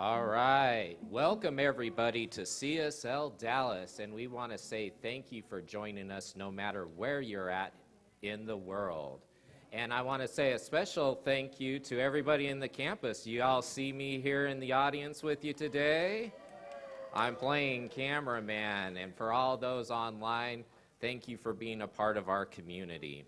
All right. Welcome, everybody, to CSL Dallas. And we want to say thank you for joining us no matter where you're at in the world. And I want to say a special thank you to everybody in the campus. You all see me here in the audience with you today. I'm playing cameraman. And for all those online, thank you for being a part of our community.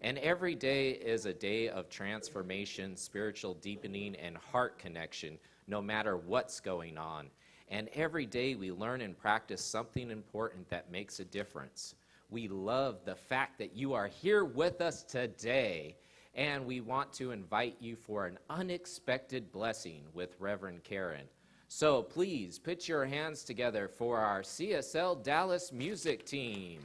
And every day is a day of transformation, spiritual deepening, and heart connection, no matter what's going on. And every day we learn and practice something important that makes a difference. We love the fact that you are here with us today, and we want to invite you for an unexpected blessing with Reverend Karen. So please put your hands together for our CSL Dallas music team.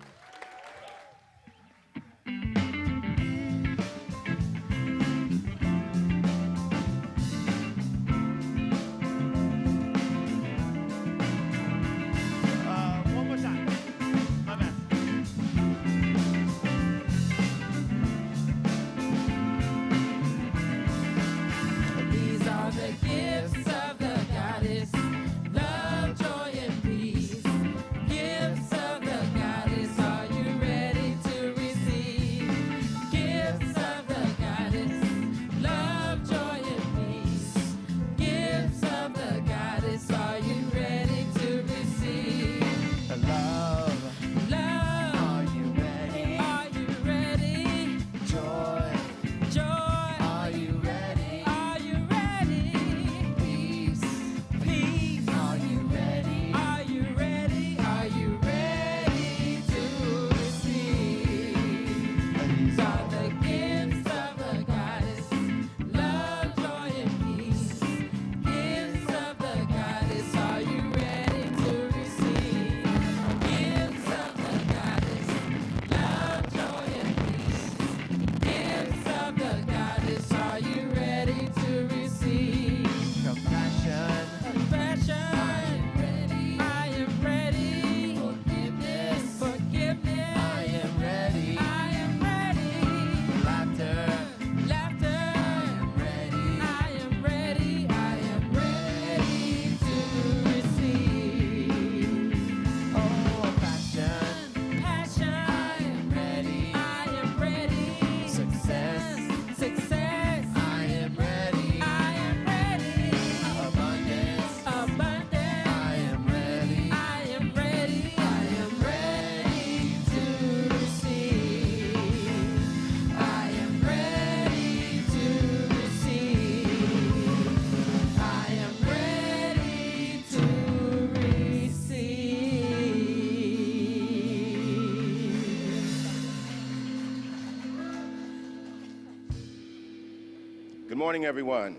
Good morning, everyone.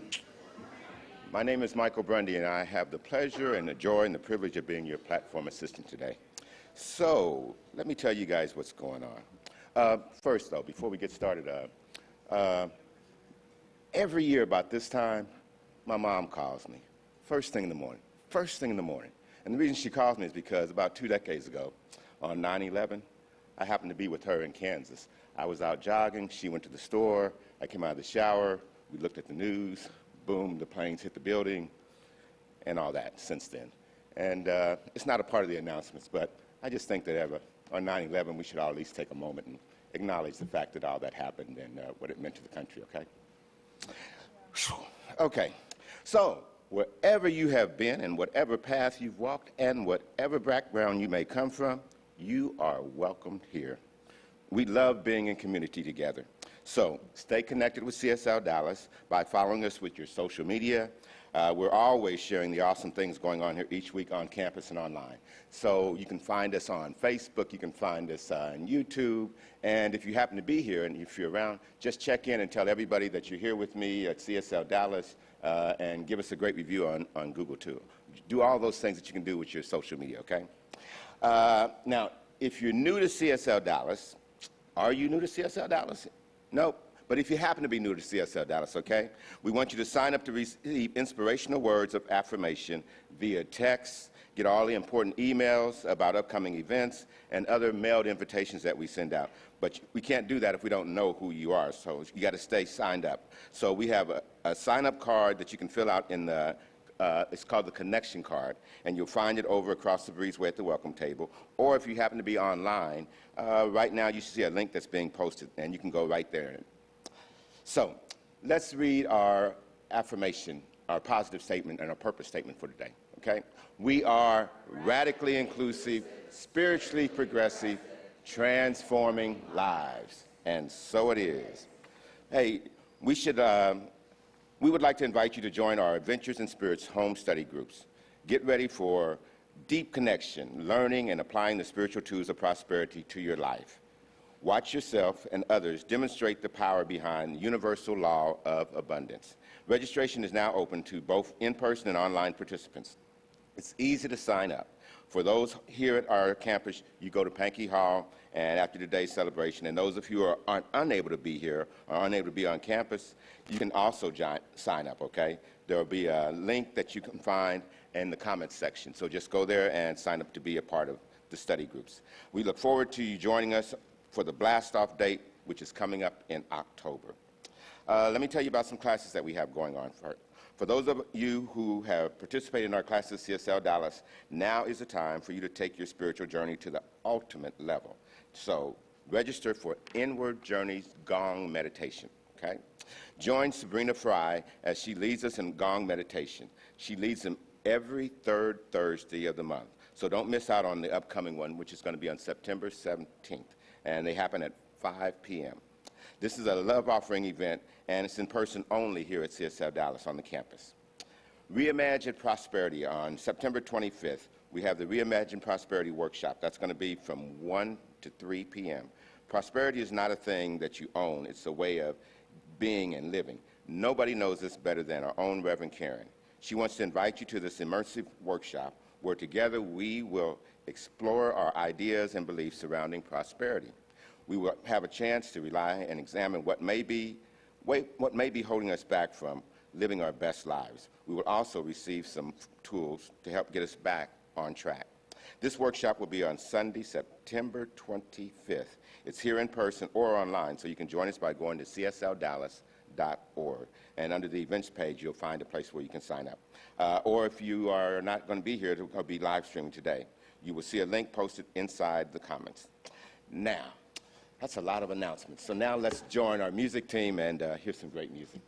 My name is Michael Brundy, and I have the pleasure and the joy and the privilege of being your platform assistant today. So let me tell you guys what's going on. First, though, before we get started, every year about this time, my mom calls me, first thing in the morning. And the reason she calls me is because about 2 decades ago, on 9/11, I happened to be with her in Kansas. I was out jogging, she went to the store, I came out of the shower, we looked at the news, boom, the planes hit the building, and all that since then. And it's not a part of the announcements, but I just think that on 9/11, we should all at least take a moment and acknowledge the fact that all that happened and what it meant to the country, okay? Okay, so wherever you have been and whatever path you've walked and whatever background you may come from, you are welcomed here. We love being in community together. So stay connected with CSL Dallas by following us with your social media. We're always sharing the awesome things going on here each week on campus and online. So you can find us on Facebook, you can find us on YouTube, and if you happen to be here and if you're around, just check in and tell everybody that you're here with me at CSL Dallas and give us a great review on Google too. Do all those things that you can do with your social media, okay? Now, if you're new to CSL Dallas, are you new to CSL Dallas? Nope. But if you happen to be new to CSL Dallas, okay, we want you to sign up to receive inspirational words of affirmation via text, get all the important emails about upcoming events, and other mailed invitations that we send out. But we can't do that if we don't know who you are, so you got to stay signed up. So we have a sign-up card that you can fill out in the it's called the connection card, and you'll find it over across the breezeway at the welcome table. Or if you happen to be online, right now you should see a link that's being posted, and you can go right there. So let's read our affirmation, our positive statement, and our purpose statement for today, okay? We are radically inclusive, spiritually progressive, transforming lives. And so it is. Hey, we would like to invite you to join our Adventures in Spirits home study groups. Get ready for deep connection, learning and applying the spiritual tools of prosperity to your life. Watch yourself and others demonstrate the power behind the universal law of abundance. Registration is now open to both in-person and online participants. It's easy to sign up. For those here at our campus, you go to Pankey Hall and after today's celebration. And those of you who are unable to be here or unable to be on campus, you can also sign up, okay? There will be a link that you can find in the comments section. So just go there and sign up to be a part of the study groups. We look forward to you joining us for the blast-off date, which is coming up in October. Let me tell you about some classes that we have going on. For those of you who have participated in our classes at CSL Dallas, now is the time for you to take your spiritual journey to the ultimate level. So register for Inward Journeys Gong Meditation, okay? Join Sabrina Fry as she leads us in Gong Meditation. She leads them every third Thursday of the month. So don't miss out on the upcoming one, which is going to be on September 17th. And they happen at 5 p.m. This is a love offering event, and it's in person only here at CSL Dallas on the campus. Reimagine Prosperity on September 25th. We have the Reimagine Prosperity workshop. That's going to be from 1 to 3 p.m. Prosperity is not a thing that you own. It's a way of being and living. Nobody knows this better than our own Reverend Karen. She wants to invite you to this immersive workshop where together we will explore our ideas and beliefs surrounding prosperity. We will have a chance to rely and examine what may be holding us back from living our best lives. We will also receive some tools to help get us back on track. This workshop will be on Sunday, September 25th. It's here in person or online, so you can join us by going to csldallas.org. And under the events page, you'll find a place where you can sign up. Or if you are not going to be here, it'll be live streaming today. You will see a link posted inside the comments. Now, that's a lot of announcements. So now let's join our music team and hear some great music.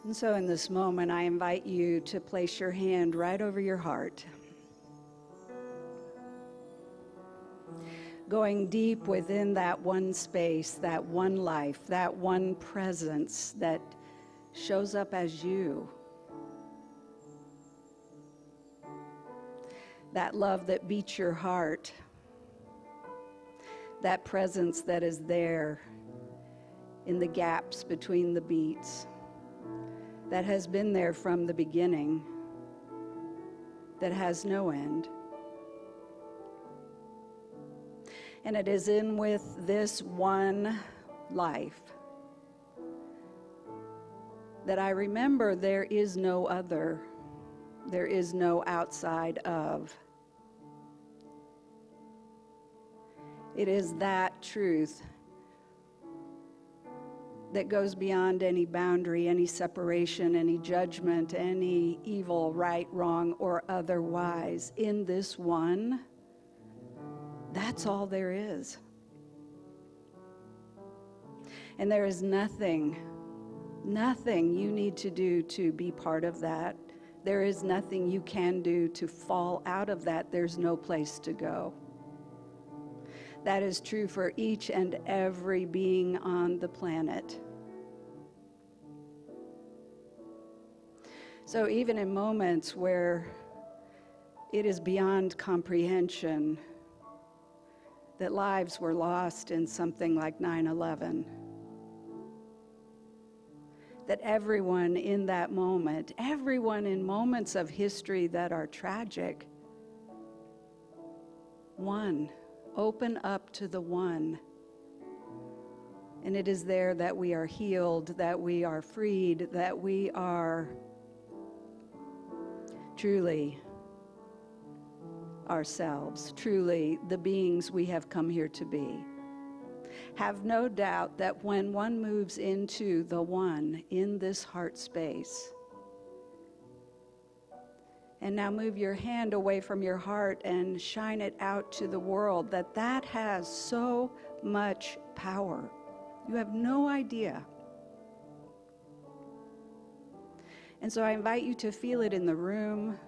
And so in this moment, I invite you to place your hand right over your heart. going deep within that one space, that one life, that one presence that shows up as you. That love that beats your heart, that presence that is there in the gaps between the beats, that has been there from the beginning, that has no end. And it is in with this one life that I remember there is no other, there is no outside of. It is that truth that goes beyond any boundary, any separation, any judgment, any evil, right, wrong, or otherwise. In this one, that's all there is. And there is nothing you need to do to be part of that. There is nothing you can do to fall out of that. There's no place to go. That is true for each and every being on the planet. So even in moments where it is beyond comprehension that lives were lost in something like 9/11, that everyone in that moment, everyone in moments of history that are tragic, one, open up to the one. And it is there that we are healed, that we are freed, that we are truly ourselves, truly the beings we have come here to be. Have no doubt that when one moves into the one in this heart space, and now move your hand away from your heart and shine it out to the world, that has so much power. You have no idea. And so I invite you to feel it in the room,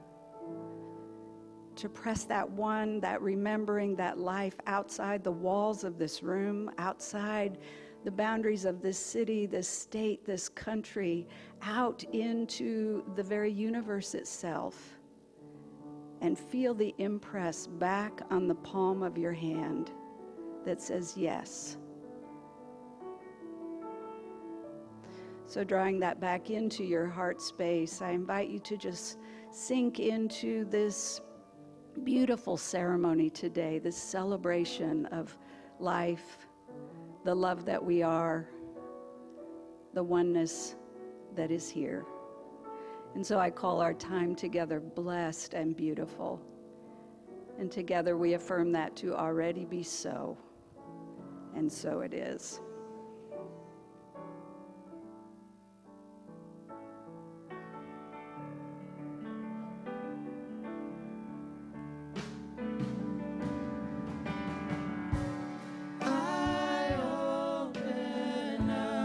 to press that one, that remembering, that life outside the walls of this room, outside the boundaries of this city, this state, this country, out into the very universe itself, and feel the impress back on the palm of your hand that says yes. So drawing that back into your heart space, I invite you to just sink into this beautiful ceremony today, this celebration of life, the love that we are, the oneness that is here. And so I call our time together blessed and beautiful. And together we affirm that to already be so. And so it is. I open up.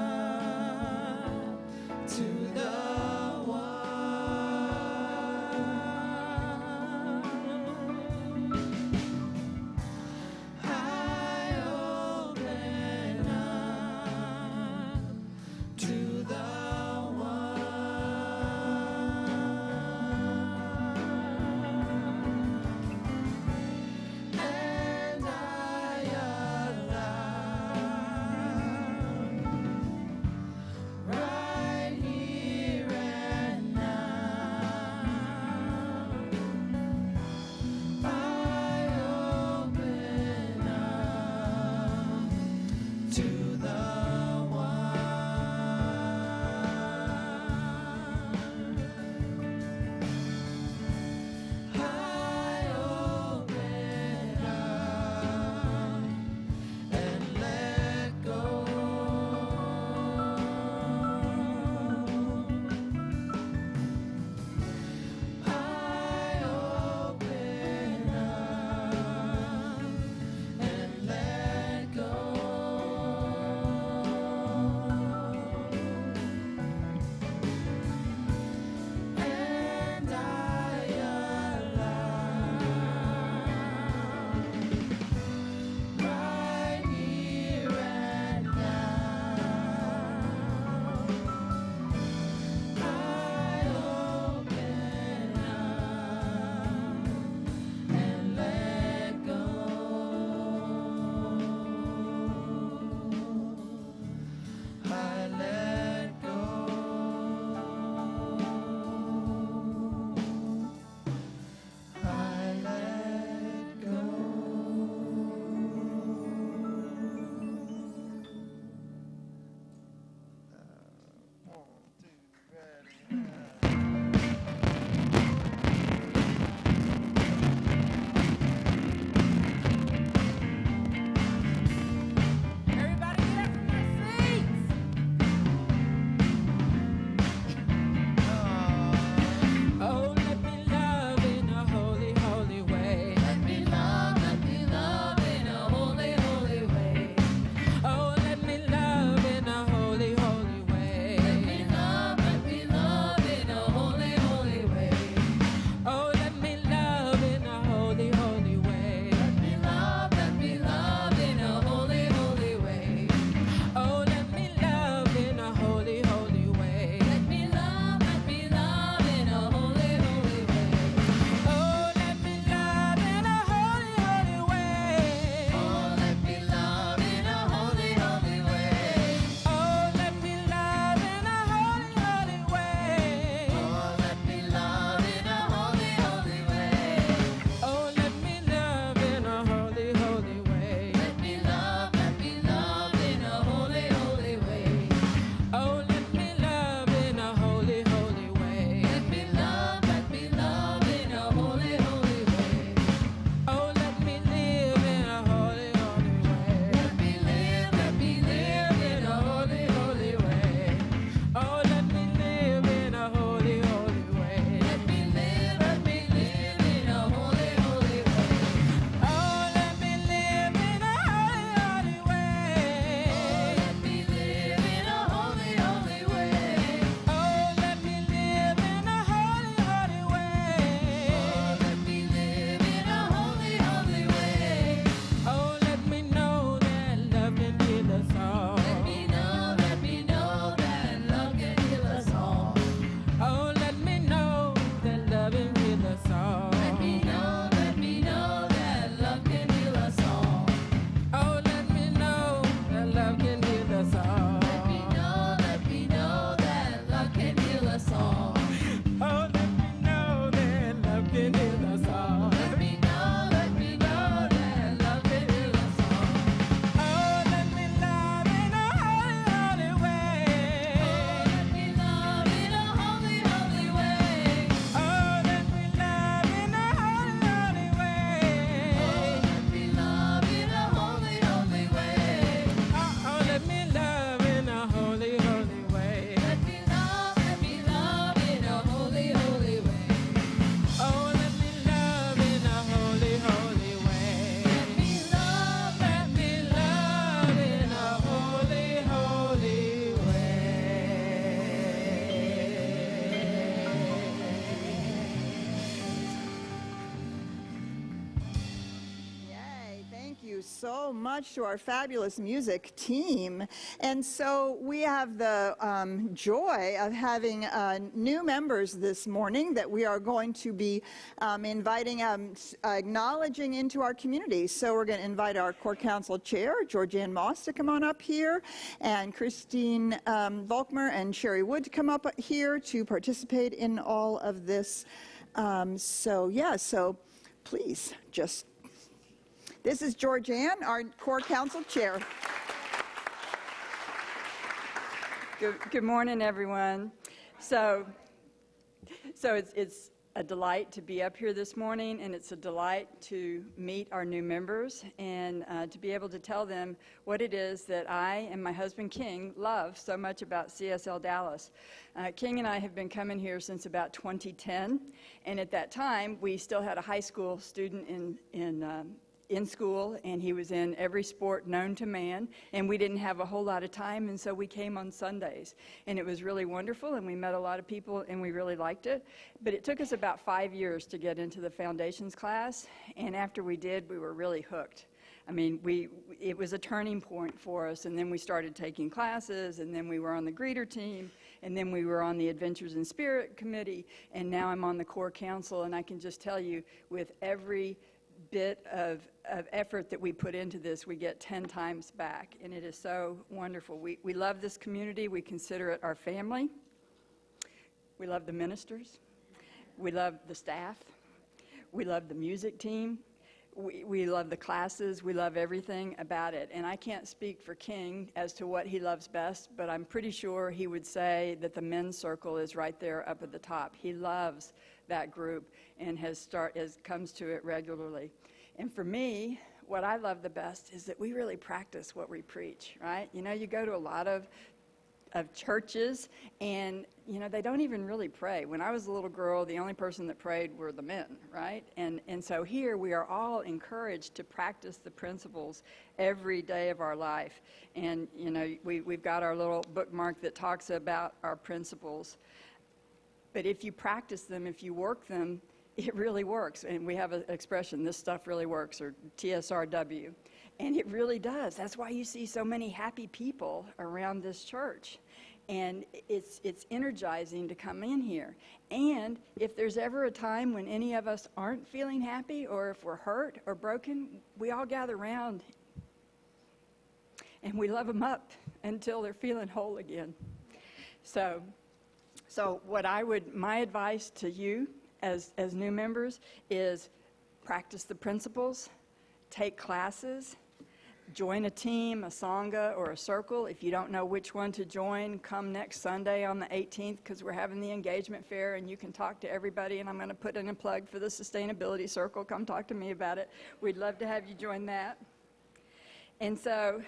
us all. Let me know that love can heal us all. Oh, let me know that love can heal us all. Let me know that love can heal us all. Oh, let me know that love can heal us all. Let me know that love can heal us all. Oh, let me know that love can heal us all. Let me know that love can heal us all. Oh, let me love in a holy, holy way. Oh, let me love in a holy, holy way. Oh, let me love in a holy, holy way. Oh, let me love in a holy, holy way. Oh, let me love in a holy, holy way. Let me love in a holy, holy way. Oh, let me love in a holy, holy way. Let me love in a holy, holy way. Yay, thank you so much to our fabulous music team. And so we have the joy of having new members this morning that we are going to be inviting, acknowledging into our community. So we're going to invite our Core Council Chair, Georgianne Moss, to come on up here, and Christine Volkmer and Sherry Wood to come up here to participate in all of this. So please just... This is Georgianne, our Core Council Chair. Good morning, everyone. So it's a delight to be up here this morning, and it's a delight to meet our new members and to be able to tell them what it is that I and my husband King love so much about CSL Dallas. King and I have been coming here since about 2010, and at that time we still had a high school student in school, and he was in every sport known to man, and we didn't have a whole lot of time, and so we came on Sundays, and it was really wonderful, and we met a lot of people, and we really liked it. But it took us about 5 years to get into the foundations class, and after we did, we were really hooked. I mean, it was a turning point for us, and then we started taking classes, and then we were on the greeter team, and then we were on the Adventures in Spirit committee, and now I'm on the Core Council, and I can just tell you, with every bit of effort that we put into this, we get 10 times back, and it is so wonderful. We love this community. We consider it our family. We love the ministers. We love the staff. We love the music team. We love the classes. We love everything about it. And I can't speak for King as to what he loves best, but I'm pretty sure he would say that the men's circle is right there up at the top. He loves that group and comes to it regularly. And for me, what I love the best is that we really practice what we preach, right? You know, you go to a lot of churches, and, you know, they don't even really pray. When I was a little girl, the only person that prayed were the men, right? And so here we are all encouraged to practice the principles every day of our life. And, you know, we've got our little bookmark that talks about our principles. But if you practice them, if you work them, it really works. And we have an expression, this stuff really works, or TSRW. And it really does. That's why you see so many happy people around this church. And it's energizing to come in here. And if there's ever a time when any of us aren't feeling happy, or if we're hurt or broken, we all gather around and we love them up until they're feeling whole again. So my advice to you as new members is practice the principles, take classes, join a team, a Sangha, or a circle. If you don't know which one to join, come next Sunday on the 18th, because we're having the engagement fair, and you can talk to everybody, and I'm going to put in a plug for the Sustainability Circle. Come talk to me about it. We'd love to have you join that. And so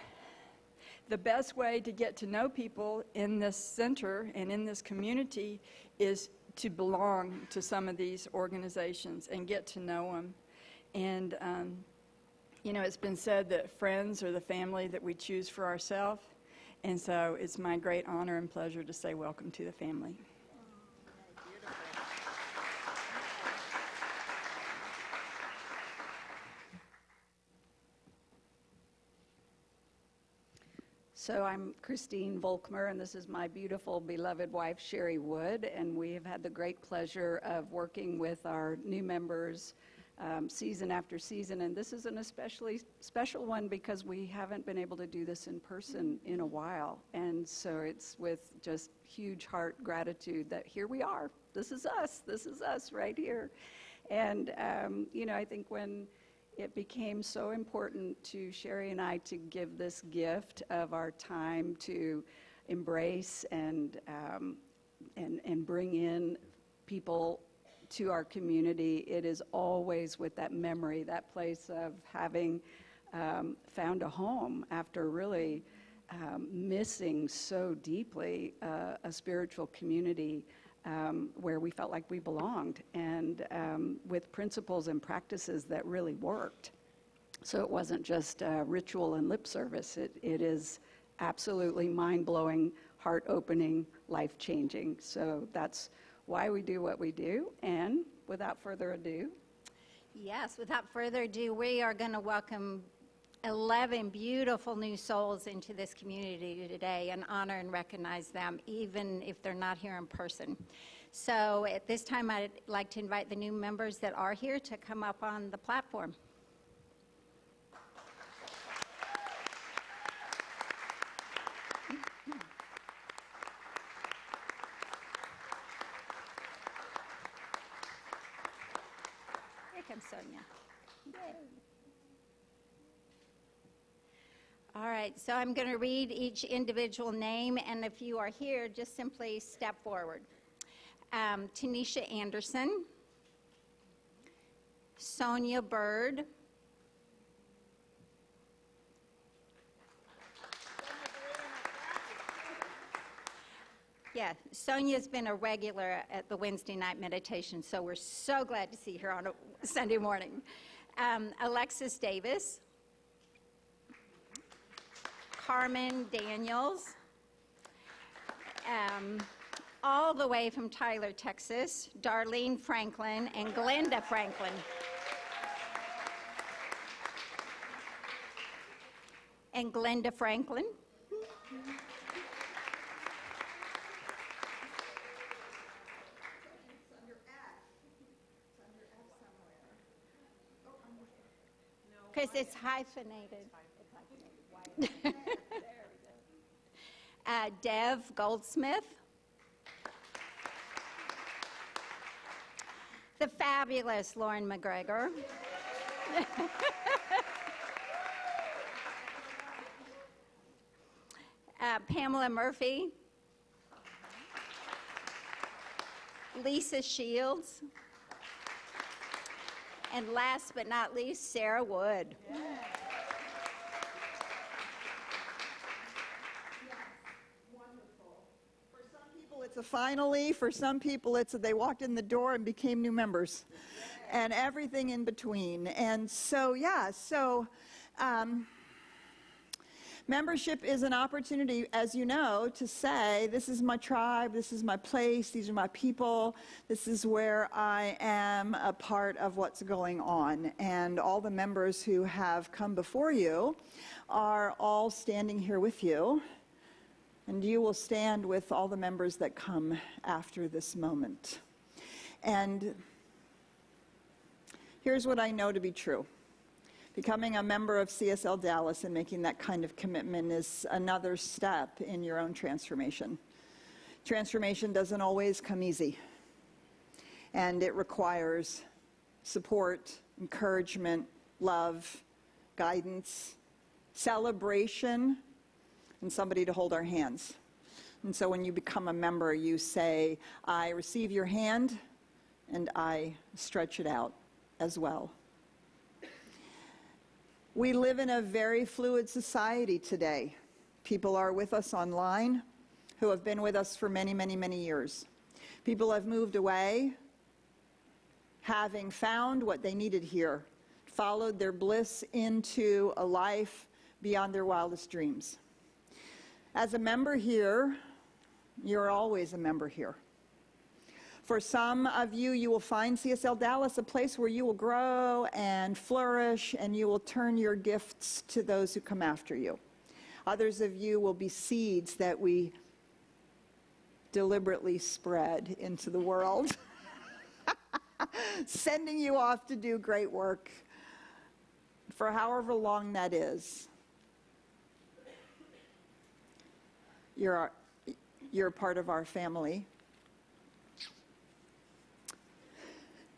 the best way to get to know people in this center and in this community is to belong to some of these organizations and get to know them. And you know, it's been said that friends are the family that we choose for ourselves, and so it's my great honor and pleasure to say welcome to the family. So I'm Christine Volkmer, and this is my beautiful, beloved wife, Sherry Wood, and we have had the great pleasure of working with our new members season after season, and this is an especially special one because we haven't been able to do this in person in a while, and so it's with just huge heart gratitude that here we are. This is us right here. And, I think when it became so important to Sherry and I to give this gift of our time to embrace and bring in people to our community, it is always with that memory, that place of having found a home after really missing so deeply a spiritual community where we felt like we belonged, and with principles and practices that really worked. So it wasn't just ritual and lip service. It is absolutely mind-blowing, heart-opening, life-changing. So that's why we do what we do. And without further ado. Yes, without further ado, we are going to welcome 11 beautiful new souls into this community today and honor and recognize them, even if they're not here in person. So at this time, I'd like to invite the new members that are here to come up on the platform. Here comes Sonia. Yay. All right, so I'm going to read each individual name, and if you are here, just simply step forward. Tanisha Anderson, Sonia Bird, yeah, Sonia's been a regular at the Wednesday night meditation, so we're so glad to see her on a Sunday morning. Alexis Davis, Carmen Daniels, all the way from Tyler, Texas, Darlene Franklin and Glenda Franklin. And Glenda Franklin. Because it's hyphenated. Dev Goldsmith. The fabulous Lauren McGregor. Pamela Murphy. Lisa Shields. And last but not least, Sarah Wood. Yeah. It's a finally. For some people, it's a they walked in the door and became new members, and everything in between. And so, membership is an opportunity, as you know, to say, this is my tribe, this is my place, these are my people, this is where I am a part of what's going on. And all the members who have come before you are all standing here with you. And you will stand with all the members that come after this moment. And here's what I know to be true. Becoming a member of CSL Dallas and making that kind of commitment is another step in your own transformation. Transformation doesn't always come easy. And it requires support, encouragement, love, guidance, celebration, and somebody to hold our hands. And so when you become a member, you say, I receive your hand, and I stretch it out as well. We live in a very fluid society today. People are with us online who have been with us for many, many, many years. People have moved away, having found what they needed here, followed their bliss into a life beyond their wildest dreams. As a member here, you're always a member here. For some of you, you will find CSL Dallas a place where you will grow and flourish, and you will turn your gifts to those who come after you. Others of you will be seeds that we deliberately spread into the world, sending you off to do great work for however long that is. You're a part of our family.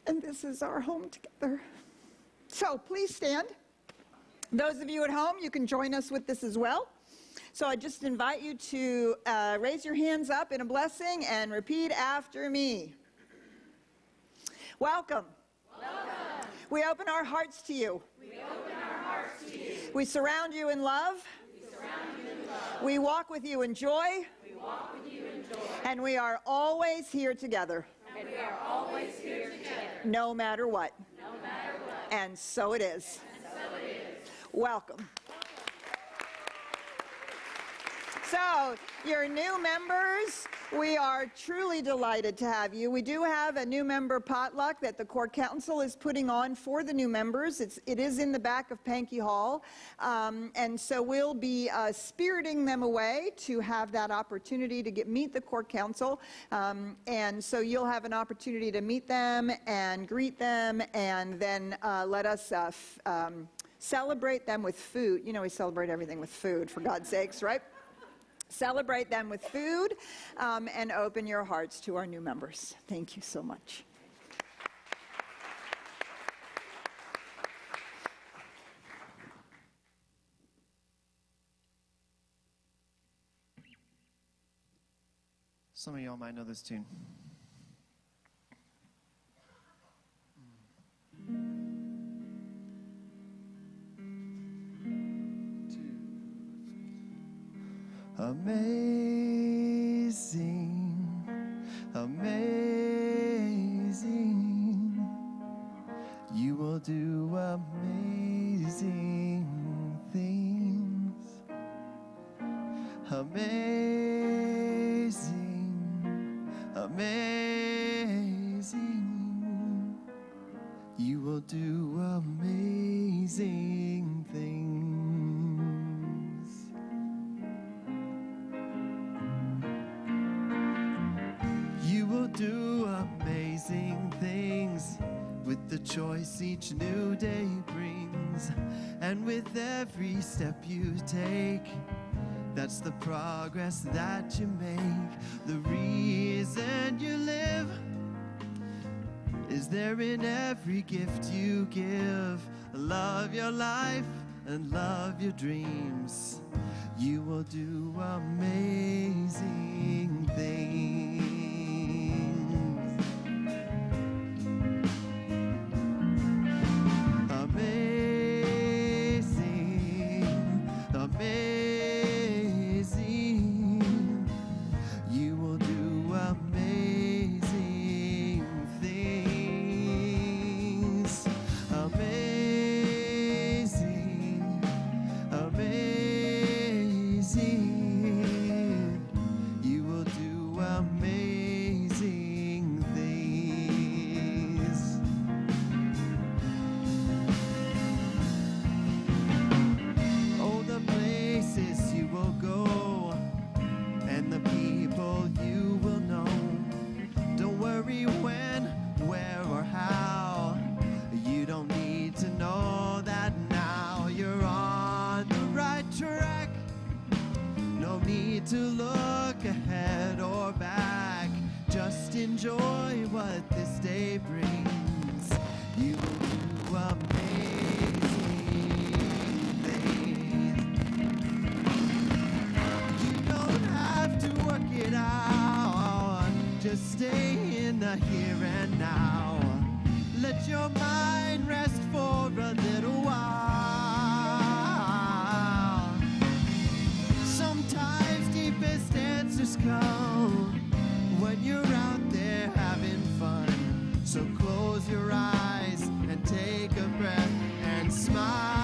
And this is our home together. So please stand. Those of you at home, you can join us with this as well. So I just invite you to raise your hands up in a blessing and repeat after me. Welcome. Welcome. We open our hearts to you. We open our hearts to you. We surround you in love. We surround you in love. We walk with you in joy. We walk with you in joy. And we are always here together. And we are always here together. No matter what. No matter what. And so it is. And so it is. Welcome. So, your new members, we are truly delighted to have you. We do have a new member potluck that the Core Council is putting on for the new members. It is in the back of Pankey Hall. And so we'll be spiriting them away to have that opportunity to meet the Core Council. And so you'll have an opportunity to meet them and greet them, and then let us celebrate them with food. You know, we celebrate everything with food, for God's sakes, right? Celebrate them with food, and open your hearts to our new members. Thank you so much. Some of y'all might know this tune. Amazing, amazing, you will do amazing things. Amazing, amazing, you will do amazing things. Do amazing things with the choice each new day brings, and with every step you take, that's the progress that you make. The reason you live is there in every gift you give. Love your life and love your dreams. You will do amazing things. To look ahead or back, just enjoy what this day brings. You will do amazing things. You don't have to work it out, just stay in the here and now. Let your mind rest for a little while. Sometimes deepest answers come when you're out there having fun. So close your eyes and take a breath and smile.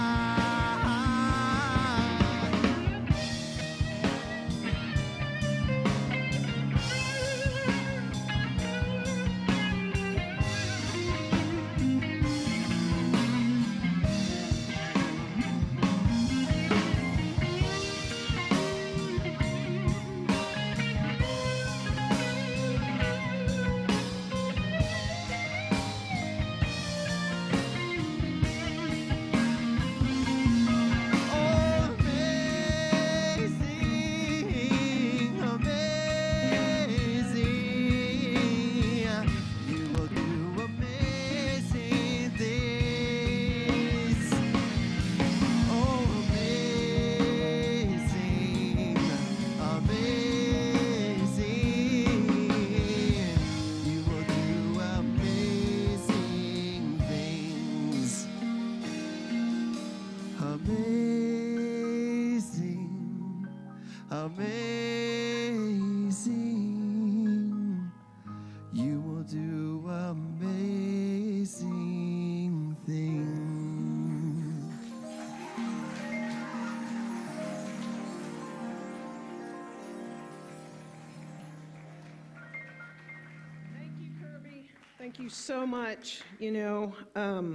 Thank you so much. I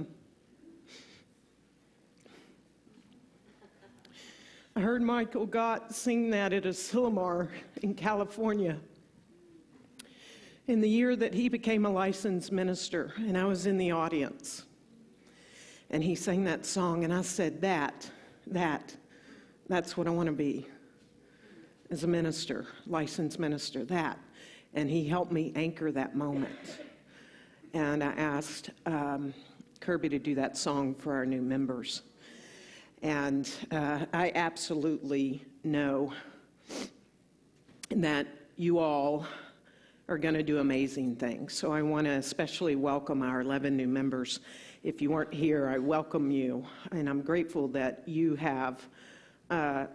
heard Michael Gott sing that at Asilomar in California in the year that he became a licensed minister, and I was in the audience. And he sang that song, and I said, that's what I want to be as a minister, licensed minister, that. And he helped me anchor that moment. And I asked Kirby to do that song for our new members. And I absolutely know that you all are going to do amazing things. So I want to especially welcome our 11 new members. If you weren't here, I welcome you. And I'm grateful that you have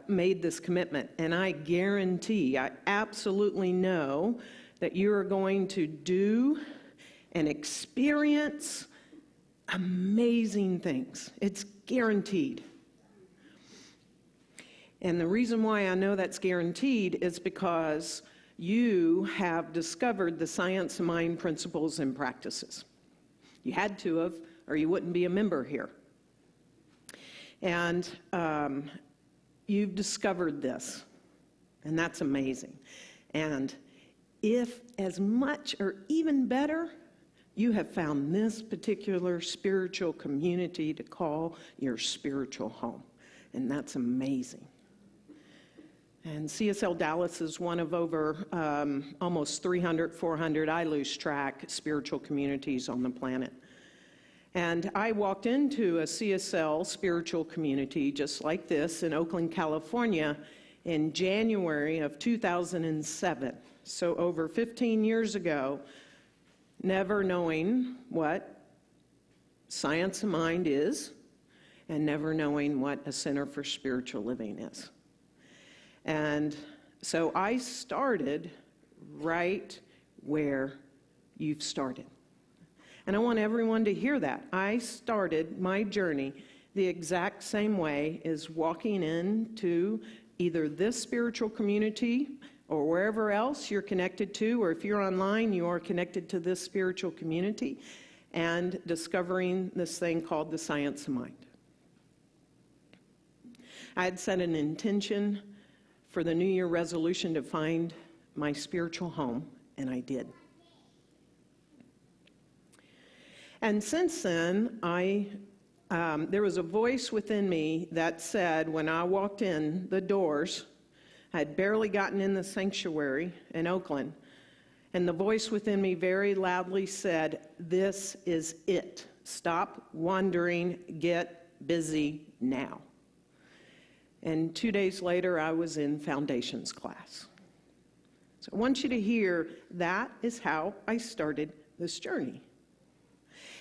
made this commitment. And I guarantee, I absolutely know that you are going to do and experience amazing things. It's guaranteed. And the reason why I know that's guaranteed is because you have discovered the Science of Mind principles and practices. You had to have, or you wouldn't be a member here. And you've discovered this, and that's amazing. And if as much or even better, you have found this particular spiritual community to call your spiritual home, and that's amazing. And CSL Dallas is one of over almost 300, 400, I lose track, spiritual communities on the planet. And I walked into a CSL spiritual community just like this in Oakland, California in January of 2007. So over 15 years ago, never knowing what Science of Mind is and never knowing what a Center for Spiritual Living is. And so I started right where you've started. And I want everyone to hear that. I started my journey the exact same way as walking into either this spiritual community or wherever else you're connected to, or if you're online, you are connected to this spiritual community, and discovering this thing called the Science of Mind. I had set an intention for the New Year resolution to find my spiritual home, and I did. And since then, there was a voice within me that said, when I walked in the doors, I had barely gotten in the sanctuary in Oakland, and the voice within me very loudly said, "This is it. Stop wandering, get busy now." And 2 days later, I was in foundations class. So I want you to hear that is how I started this journey.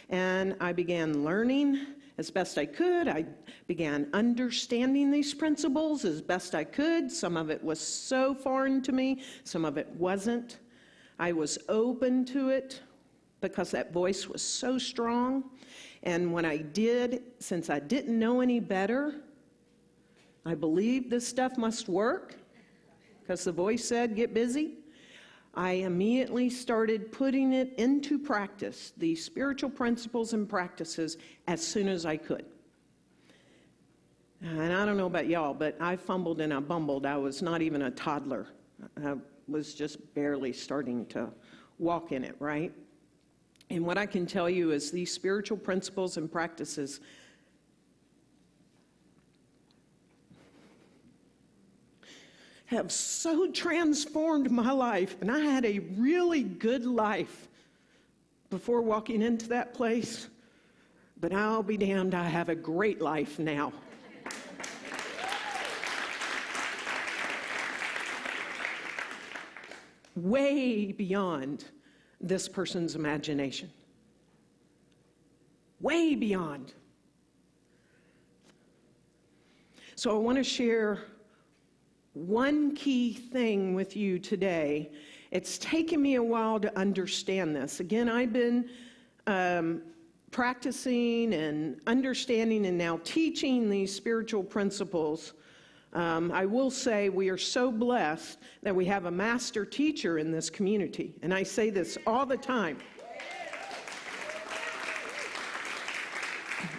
And I began learning as best I could. I began understanding these principles as best I could. Some of it was so foreign to me, some of it wasn't. I was open to it because that voice was so strong. And when I did, since I didn't know any better, I believed this stuff must work because the voice said, get busy. I immediately started putting it into practice, these spiritual principles and practices, as soon as I could. And I don't know about y'all, but I fumbled and I bumbled. I was not even a toddler. I was just barely starting to walk in it, right? And what I can tell you is these spiritual principles and practices have so transformed my life, and I had a really good life before walking into that place, but I'll be damned, I have a great life now. Way beyond this person's imagination. Way beyond. So I want to share one key thing with you today. It's taken me a while to understand this. Again, I've been practicing and understanding and now teaching these spiritual principles. I will say we are so blessed that we have a master teacher in this community, and I say this all the time.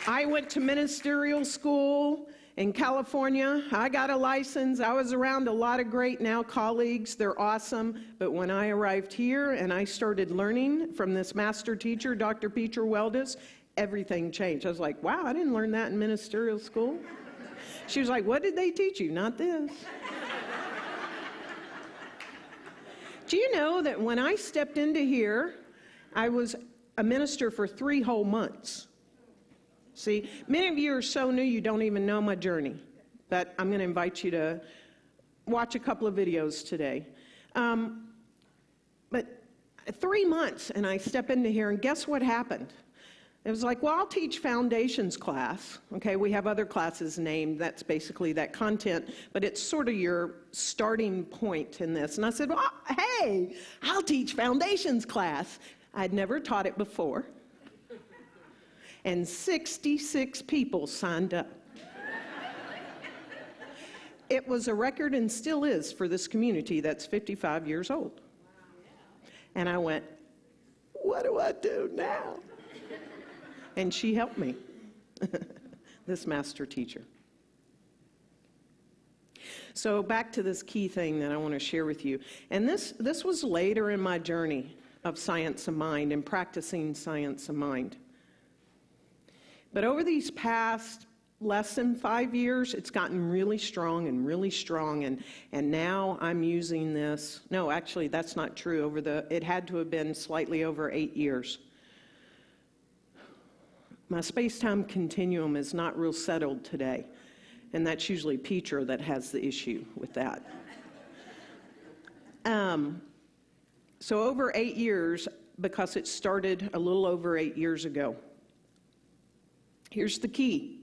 I went to ministerial school in California. I got a license. I was around a lot of great now colleagues. They're awesome. But when I arrived here and I started learning from this master teacher, Dr. Peter Weldes, everything changed. I was like, wow, I didn't learn that in ministerial school. She was like, what did they teach you? Not this. Do you know that when I stepped into here, I was a minister for 3 whole months? See, many of you are so new you don't even know my journey, but I'm going to invite you to watch a couple of videos today. But 3 months, and I step into here, and guess what happened? It was like, well, I'll teach foundations class. Okay, we have other classes named. That's basically that content, but it's sort of your starting point in this. And I said, well, hey, I'll teach foundations class. I'd never taught it before. And 66 people signed up. It was a record and still is for this community that's 55 years old. And I went, what do I do now? And she helped me, this master teacher. So back to this key thing that I want to share with you. And this was later in my journey of science of mind and practicing science of mind. But over these past less than 5 years, it's gotten really strong, and now I'm using this. No, actually, that's not true. It had to have been slightly over 8 years. My space-time continuum is not real settled today, and that's usually Peter that has the issue with that. So over 8 years, because it started a little over 8 years ago. Here's the key.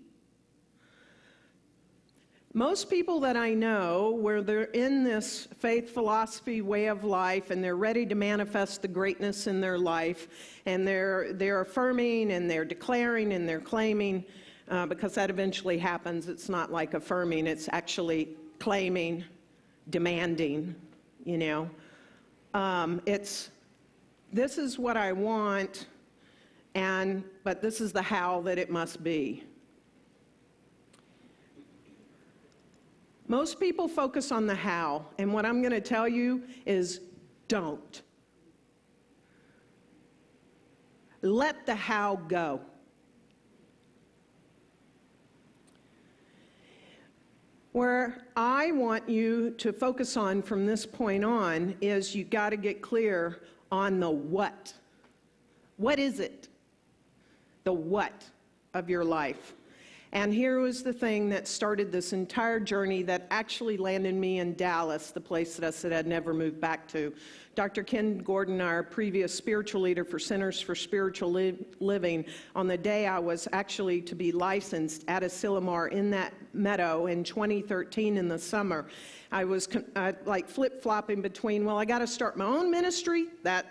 Most people that I know, where they're in this faith philosophy way of life and they're ready to manifest the greatness in their life, and they're affirming and they're declaring and they're claiming, because that eventually happens. It's not like affirming, it's actually claiming, demanding, you know. This is what I want, but this is the how that it must be. Most people focus on the how, and what I'm going to tell you is don't. Let the how go. Where I want you to focus on from this point on is you got to get clear on the what. What is it? The what of your life. And here was the thing that started this entire journey that actually landed me in Dallas, the place that I said I'd never move back to. Dr. Ken Gordon, our previous spiritual leader for Centers for Spiritual Living, on the day I was actually to be licensed at Asilomar in that meadow in 2013 in the summer, I was like flip-flopping between, well, I got to start my own ministry. That's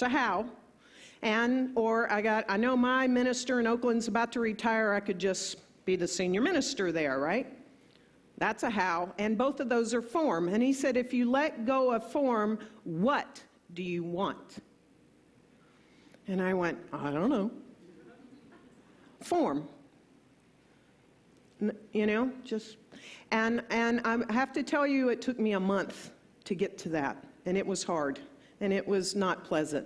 a how. Or I know my minister in Oakland's about to retire, I could just be the senior minister there, right? That's a how, and both of those are form. And he said, if you let go of form, what do you want? And I went, I don't know. Form. You know, and I have to tell you, it took me a month to get to that, and it was hard, and it was not pleasant.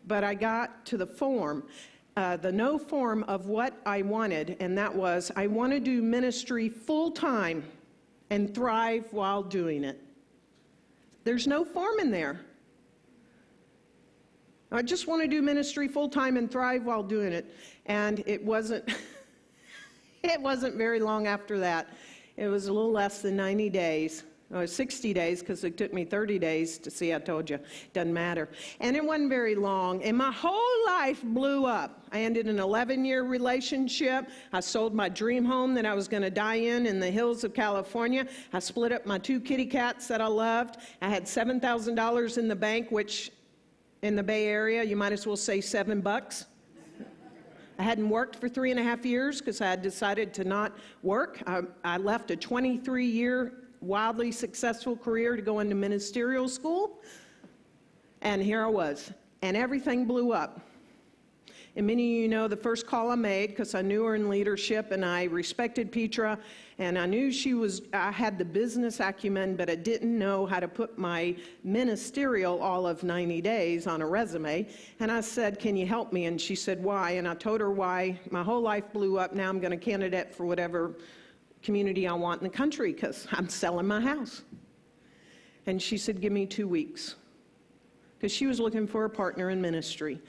But I got to the form, the no form of what I wanted, and that was, I want to do ministry full-time and thrive while doing it. There's no form in there. I just want to do ministry full-time and thrive while doing it. And it wasn't, it wasn't very long after that. It was a little less than 90 days. 60 days, because it took me 30 days to see, I told you, doesn't matter. And it wasn't very long, and my whole life blew up. I ended an 11-year relationship. I sold my dream home that I was going to die in the hills of California. I split up my 2 kitty cats that I loved. I had $7,000 in the bank, which in the Bay Area, you might as well say $7. I hadn't worked for 3.5 years because I had decided to not work. I left a 23-year wildly successful career to go into ministerial school, and here I was, and everything blew up. And many of you know the first call I made, because I knew her in leadership and I respected Petra, and I knew I had the business acumen, but I didn't know how to put my ministerial all of 90 days on a resume. And I said, can you help me? And she said, why? And I told her why. My whole life blew up. Now I'm going to candidate for whatever community I want in the country because I'm selling my house. And she said, give me 2 weeks. Because she was looking for a partner in ministry.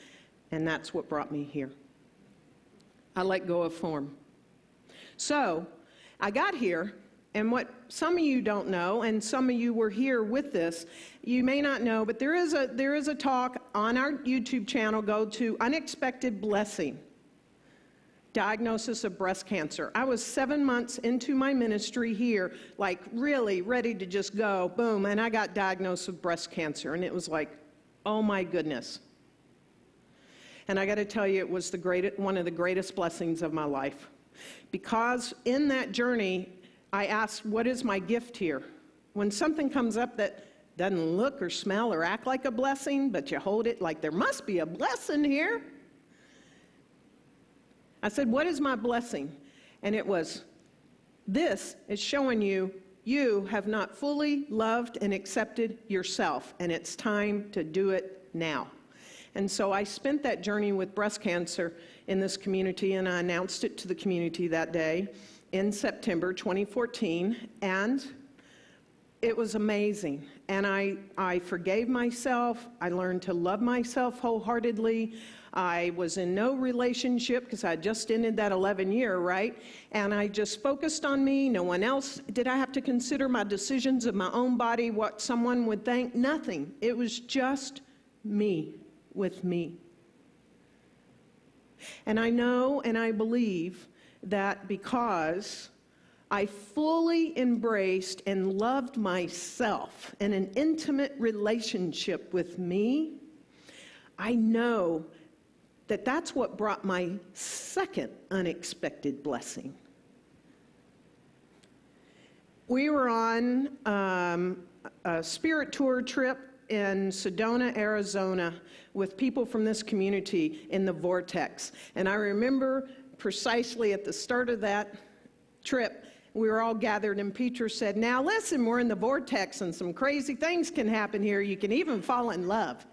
And that's what brought me here. I let go of form. So I got here, and what some of you don't know, and some of you were here with this, you may not know, but there is a talk on our YouTube channel. Go to Unexpected Blessing, Diagnosis of Breast Cancer. I was 7 months into my ministry here, like really ready to just go, boom, and I got diagnosed with breast cancer, and it was like, oh my goodness. And I got to tell you, it was one of the greatest blessings of my life. Because in that journey, I asked, what is my gift here? When something comes up that doesn't look or smell or act like a blessing, but you hold it like there must be a blessing here. I said, what is my blessing? And it was, this is showing you, you have not fully loved and accepted yourself, and it's time to do it now. And so I spent that journey with breast cancer in this community, and I announced it to the community that day in September 2014, and it was amazing. And I forgave myself. I learned to love myself wholeheartedly. I was in no relationship because I just ended that 11-year, right? And I just focused on me, no one else. Did I have to consider my decisions of my own body, what someone would think? Nothing. It was just me with me. And I know and I believe that because I fully embraced and loved myself in an intimate relationship with me, I know that that's what brought my second unexpected blessing. We were on a spirit tour trip in Sedona, Arizona, with people from this community in the Vortex. And I remember precisely at the start of that trip, we were all gathered, and Petra said, now listen, we're in the Vortex, and some crazy things can happen here. You can even fall in love.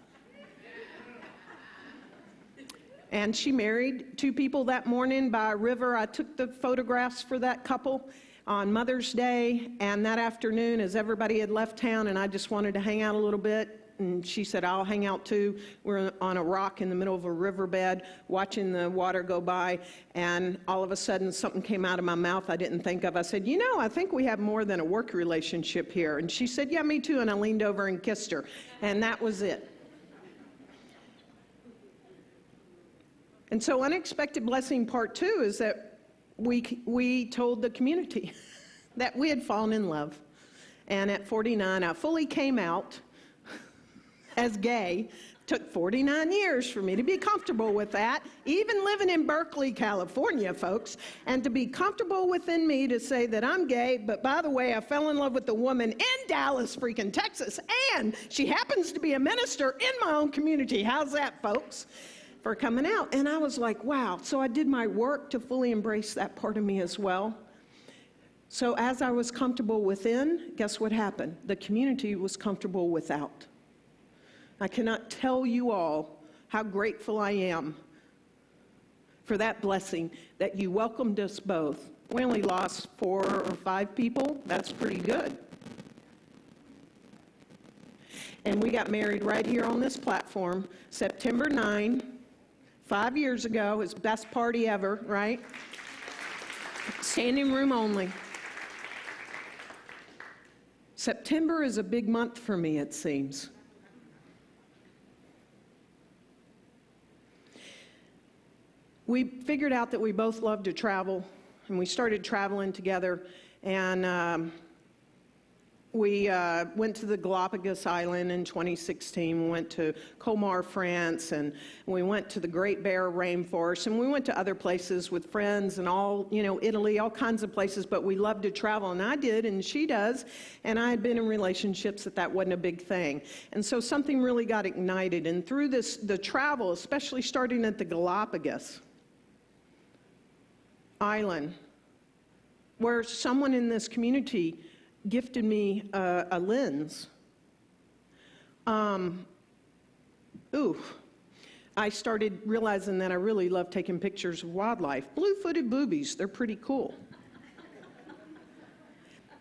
And she married 2 people that morning by a river. I took the photographs for that couple on Mother's Day, and that afternoon, as everybody had left town and I just wanted to hang out a little bit, and she said, I'll hang out too. We're on a rock in the middle of a riverbed watching the water go by, and all of a sudden something came out of my mouth I didn't think of. I said, you know, I think we have more than a work relationship here. And she said, yeah, me too, and I leaned over and kissed her, and that was it. And so unexpected blessing part 2 is that we told the community that we had fallen in love. And at 49, I fully came out as gay. Took 49 years for me to be comfortable with that, even living in Berkeley, California, folks, and to be comfortable within me to say that I'm gay, but by the way, I fell in love with a woman in Dallas, freaking Texas, and she happens to be a minister in my own community. How's that, folks? For coming out. And I was like, wow. So I did my work to fully embrace that part of me as well. So as I was comfortable within, guess what happened? The community was comfortable without. I cannot tell you all how grateful I am for that blessing that you welcomed us both. We only lost 4 or 5 people. That's pretty good. And we got married right here on this platform, September 9, 5 years ago. It was the best party ever, right? Standing room only. September is a big month for me, it seems. We figured out that we both loved to travel, and we started traveling together, and We went to the Galapagos Island in 2016. We went to Colmar, France, and we went to the Great Bear Rainforest, and we went to other places with friends and all, Italy, all kinds of places, but we love to travel, and I did, and she does, and I had been in relationships that wasn't a big thing. And so something really got ignited, and through the travel, especially starting at the Galapagos Island, where someone in this community gifted me a lens. I started realizing that I really love taking pictures of wildlife. Blue-footed boobies, they're pretty cool.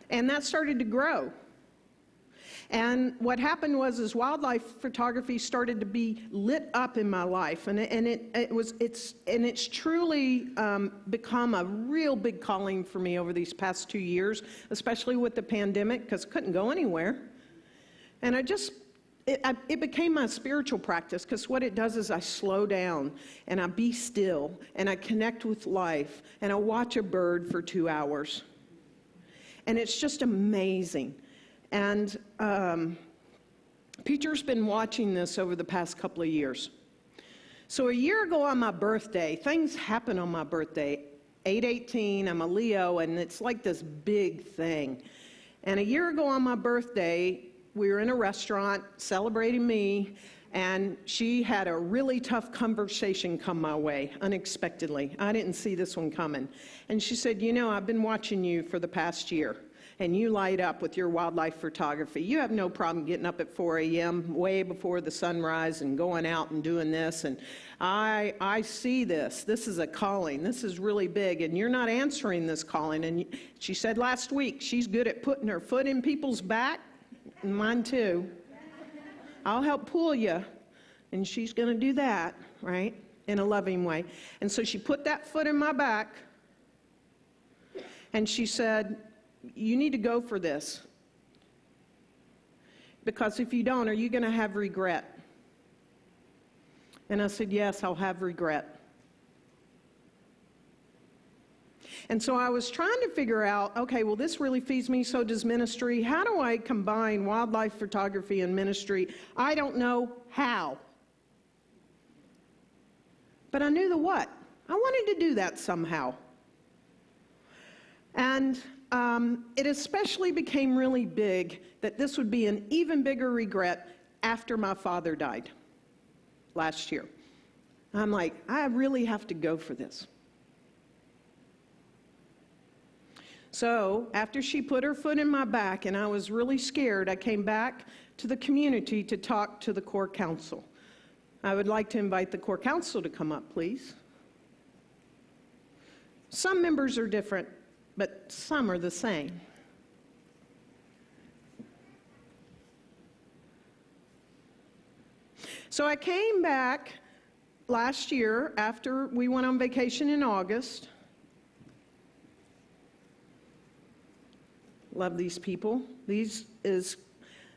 And that started to grow. And what happened was wildlife photography started to be lit up in my life, and it's truly become a real big calling for me over these past 2 years, especially with the pandemic, because I couldn't go anywhere. And it became my spiritual practice, because what it does is I slow down and I be still and I connect with life and I watch a bird for 2 hours, and it's just amazing. And Peter's been watching this over the past couple of years. So a year ago on my birthday, things happen on my birthday, 8/18, I'm a Leo, and it's like this big thing. And a year ago on my birthday, we were in a restaurant celebrating me, and she had a really tough conversation come my way, unexpectedly. I didn't see this one coming. And she said, I've been watching you for the past year, and you light up with your wildlife photography. You have no problem getting up at 4 a.m., way before the sunrise, and going out and doing this. And I see this. This is a calling. This is really big, and you're not answering this calling. And she said last week she's good at putting her foot in people's back. Mine too. I'll help pull you, and she's going to do that, right, in a loving way. And so she put that foot in my back, and she said, you need to go for this, because if you don't, are you going to have regret? And I said, yes, I'll have regret. And so I was trying to figure out, okay, well, this really feeds me, so does ministry. How do I combine wildlife photography and ministry? I don't know how. But I knew the what. I wanted to do that somehow. And it especially became really big that this would be an even bigger regret after my father died last year. I'm like, I really have to go for this. So after she put her foot in my back and I was really scared, I came back to the community to talk to the core council. I would like to invite the core council to come up, please. Some members are different, but some are the same. So I came back last year after we went on vacation in August. Love these people. These is,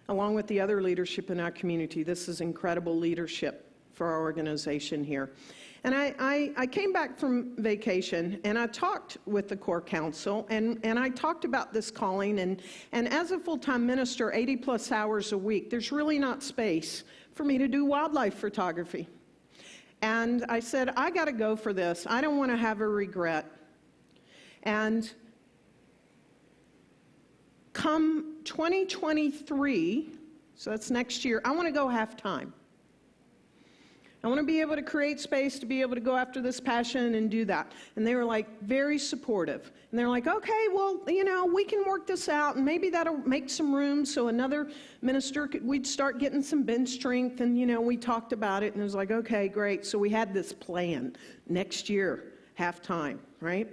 along with the other leadership in our community, this is incredible leadership for our organization here. And I came back from vacation, and I talked with the core council, and I talked about this calling, and as a full-time minister, 80-plus hours a week, there's really not space for me to do wildlife photography. And I said, I got to go for this. I don't want to have a regret. And come 2023, so that's next year, I want to go half-time. I want to be able to create space to be able to go after this passion and do that. And they were like very supportive. And they're like, okay, well, we can work this out, and maybe that'll make some room so another minister we'd start getting some bench strength. And, we talked about it, and it was like, okay, great. So we had this plan next year, half-time, right?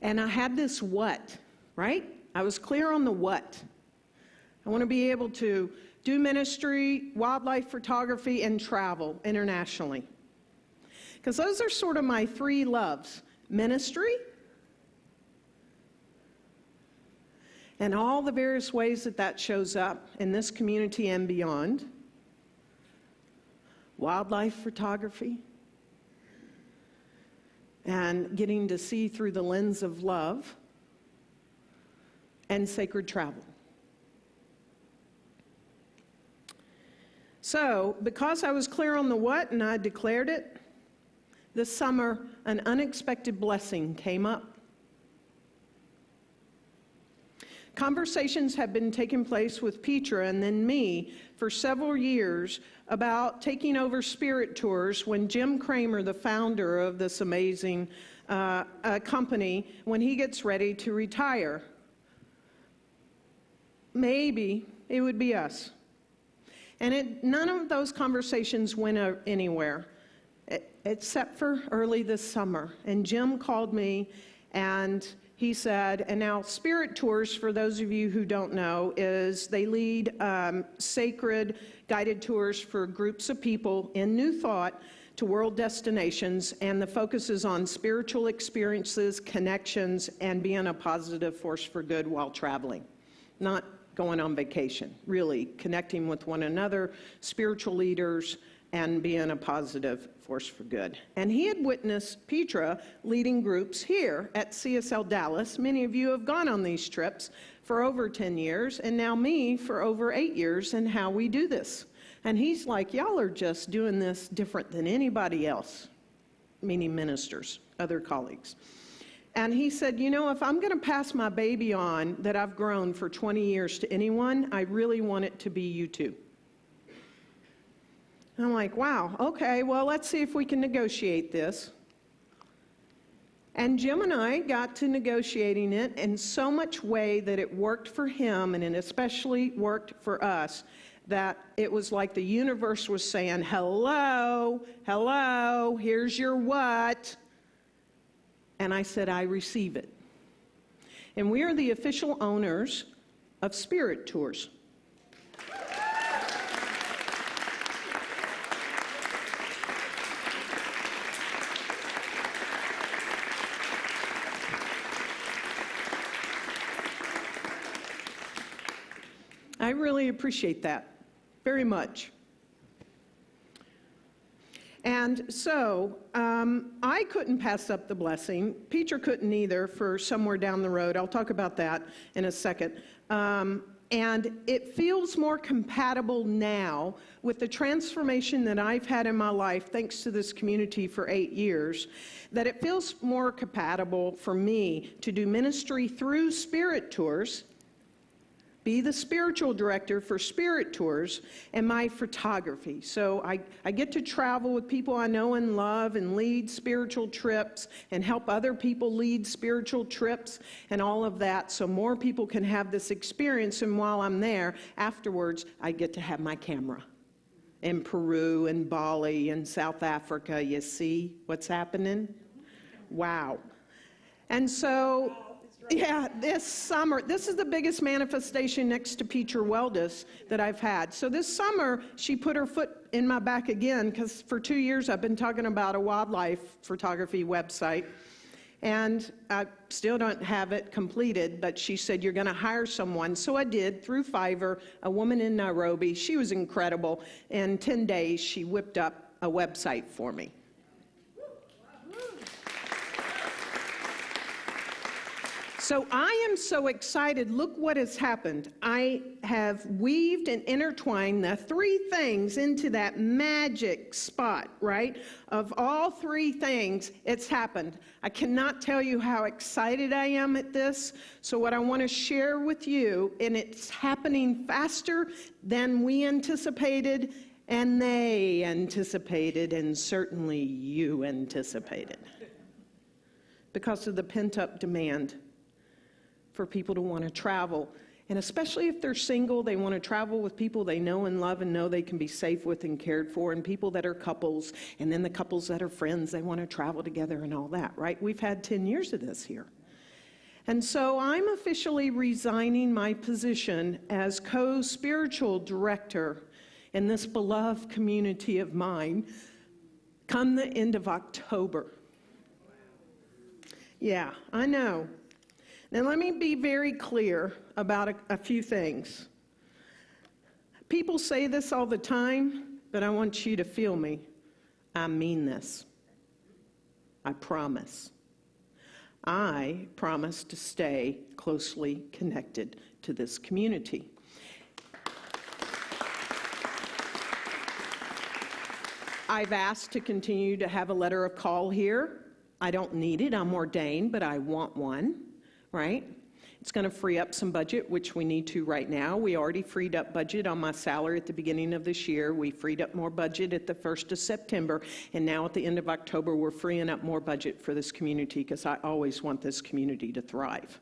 And I had this what, right? I was clear on the what. I want to be able to do ministry, wildlife photography, and travel internationally. Because those are sort of my three loves: ministry, and all the various ways that shows up in this community and beyond, wildlife photography, and getting to see through the lens of love, and sacred travel. So, because I was clear on the what and I declared it, this summer an unexpected blessing came up. Conversations have been taking place with Petra and then me for several years about taking over Spirit Tours when Jim Kramer, the founder of this amazing company, when he gets ready to retire. Maybe it would be us. And none of those conversations went anywhere, except for early this summer. And Jim called me and he said, and now Spirit Tours, for those of you who don't know, is they lead sacred guided tours for groups of people in New Thought to world destinations, and the focus is on spiritual experiences, connections, and being a positive force for good while traveling. Not going on vacation, really connecting with one another, spiritual leaders, and being a positive force for good. And he had witnessed Petra leading groups here at CSL Dallas. Many of you have gone on these trips for over 10 years, and now me for over 8 years, and how we do this. And he's like, y'all are just doing this different than anybody else, meaning ministers, other colleagues. And he said, you know, if I'm going to pass my baby on that I've grown for 20 years to anyone, I really want it to be you two. And I'm like, wow, okay, well, let's see if we can negotiate this. And Jim and I got to negotiating it in so much way that it worked for him, and it especially worked for us, that it was like the universe was saying, hello, hello, here's your what. And I said, I receive it. And we are the official owners of Spirit Tours. I really appreciate that very much. And so I couldn't pass up the blessing. Petra couldn't either for somewhere down the road. I'll talk about that in a second. And it feels more compatible now with the transformation that I've had in my life, thanks to this community for 8 years, that it feels more compatible for me to do ministry through Spirit Tours, be the spiritual director for Spirit Tours, and my photography. So I get to travel with people I know and love and lead spiritual trips and help other people lead spiritual trips and all of that, so more people can have this experience. And while I'm there, afterwards, I get to have my camera in Peru and Bali and South Africa. You see what's happening? Wow. And so, yeah, this summer, this is the biggest manifestation next to Petra Weldis that I've had. So this summer, she put her foot in my back again, because for 2 years I've been talking about a wildlife photography website, and I still don't have it completed, but she said, you're going to hire someone. So I did, through Fiverr, a woman in Nairobi. She was incredible. In 10 days, she whipped up a website for me. So I am so excited. Look what has happened. I have weaved and intertwined the 3 things into that magic spot, right? Of all 3 things, it's happened. I cannot tell you how excited I am at this. So what I want to share with you, and it's happening faster than we anticipated, and they anticipated, and certainly you anticipated, because of the pent-up demand for people to want to travel. And especially if they're single, they want to travel with people they know and love and know they can be safe with and cared for, and people that are couples, and then the couples that are friends, they want to travel together and all that, right? We've had 10 years of this here. And so I'm officially resigning my position as co-spiritual director in this beloved community of mine come the end of October. Yeah, I know. Now, let me be very clear about a few things. People say this all the time, but I want you to feel me. I mean this. I promise. I promise to stay closely connected to this community. I've asked to continue to have a letter of call here. I don't need it, I'm ordained, but I want one, right? It's going to free up some budget, which we need to right now. We already freed up budget on my salary at the beginning of this year. We freed up more budget at the 1st of September, and now at the end of October, we're freeing up more budget for this community because I always want this community to thrive.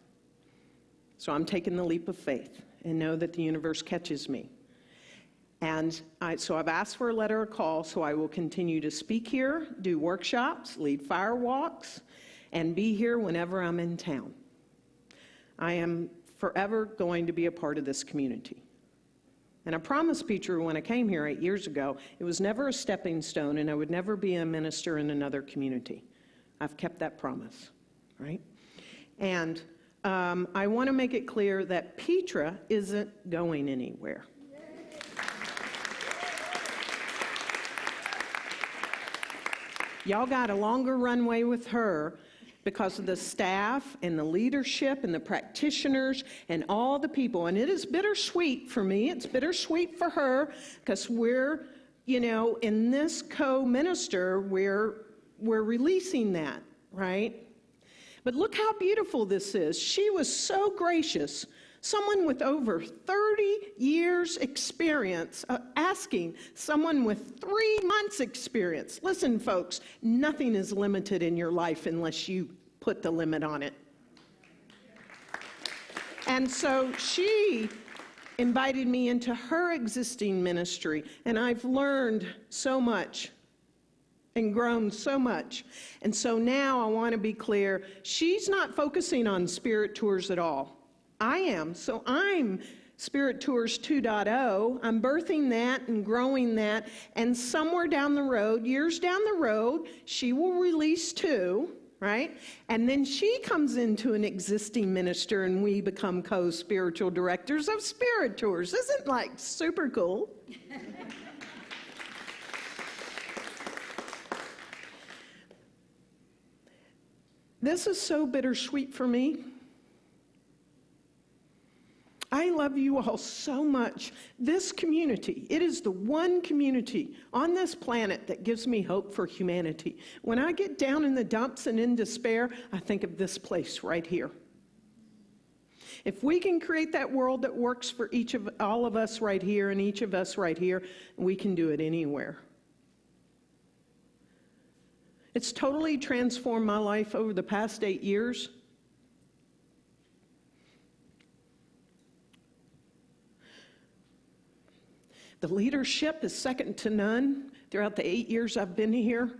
So I'm taking the leap of faith and know that the universe catches me. And so I've asked for a letter of call, so I will continue to speak here, do workshops, lead fire walks, and be here whenever I'm in town. I am forever going to be a part of this community. And I promised Peter when I came here 8 years ago, it was never a stepping stone and I would never be a minister in another community. I've kept that promise, right? And I want to make it clear that Petra isn't going anywhere. Y'all got a longer runway with her because of the staff and the leadership and the practitioners and all the people. And it is bittersweet for me. It's bittersweet for her because we're, in this co-minister, we're releasing that, right? But look how beautiful this is. She was so gracious. Someone with over 30 years experience asking someone with 3 months experience. Listen, folks, nothing is limited in your life unless you put the limit on it. And so she invited me into her existing ministry, and I've learned so much and grown so much. And so now I want to be clear, she's not focusing on Spirit Tours at all. I am. So I'm Spirit Tours 2.0. I'm birthing that and growing that. And somewhere down the road, years down the road, she will release 2, right? And then she comes into an existing minister and we become co-spiritual directors of Spirit Tours. Isn't like super cool? This is so bittersweet for me. I love you all so much. This community, it is the one community on this planet that gives me hope for humanity. When I get down in the dumps and in despair, I think of this place right here. If we can create that world that works for all of us right here and each of us right here, we can do it anywhere. It's totally transformed my life over the past 8 years. The leadership is second to none throughout the 8 years I've been here.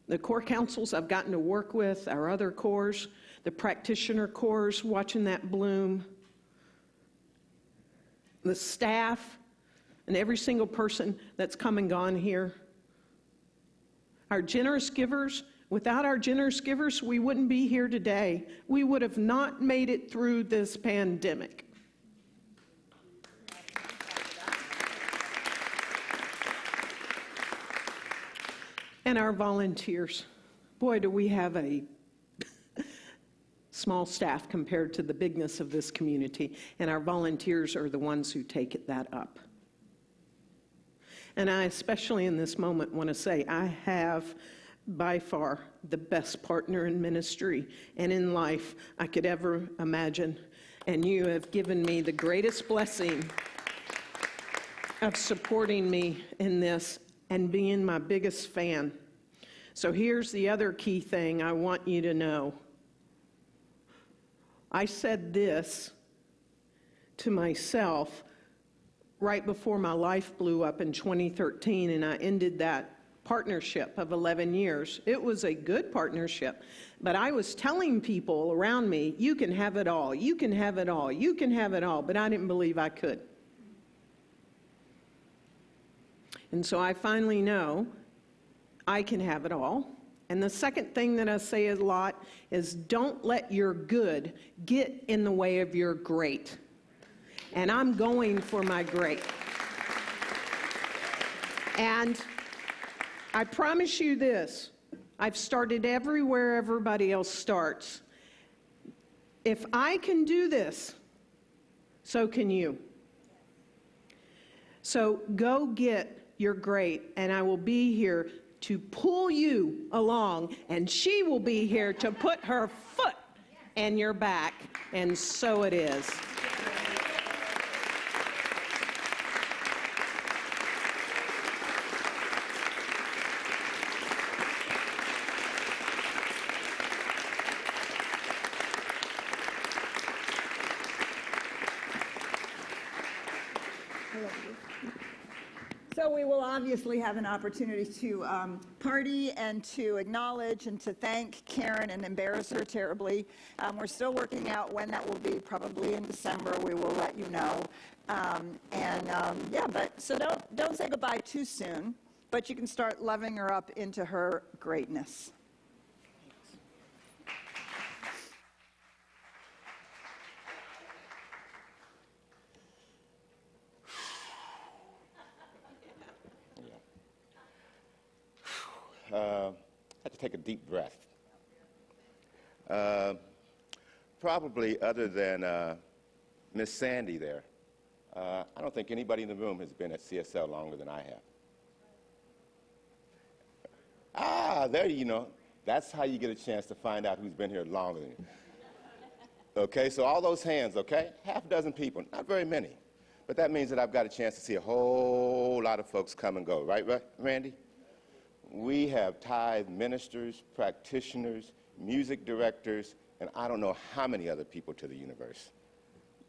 The core councils I've gotten to work with, our other cores, the practitioner cores, watching that bloom, the staff, and every single person that's come and gone here. Our generous givers, without our generous givers, we wouldn't be here today. We would have not made it through this pandemic. And our volunteers. Boy, do we have a small staff compared to the bigness of this community. And our volunteers are the ones who take that up. And I, especially in this moment, want to say I have by far the best partner in ministry and in life I could ever imagine. And you have given me the greatest blessing of supporting me in this and being my biggest fan. So here's the other key thing I want you to know. I said this to myself right before my life blew up in 2013, and I ended that partnership of 11 years. It was a good partnership, but I was telling people around me, you can have it all, you can have it all, you can have it all, but I didn't believe I could. And so I finally know I can have it all. And the second thing that I say a lot is don't let your good get in the way of your great. And I'm going for my great. And I promise you this, I've started everywhere everybody else starts. If I can do this, so can you. So go get your great, and I will be here to pull you along, and she will be here to put her foot in your back, and so it is. So we will obviously have an opportunity to party and to acknowledge and to thank Karen and embarrass her terribly. We're still working out when that will be, probably in December. We will let you know. So don't say goodbye too soon, but you can start loving her up into her greatness. I had to take a deep breath. Probably other than Miss Sandy there, I don't think anybody in the room has been at CSL longer than I have. There you know. That's how you get a chance to find out who's been here longer than you. Okay, so all those hands, okay? Half a dozen people, not very many. But that means that I've got a chance to see a whole lot of folks come and go, right, Randy? We have tithe ministers, practitioners, music directors, and I don't know how many other people to the universe.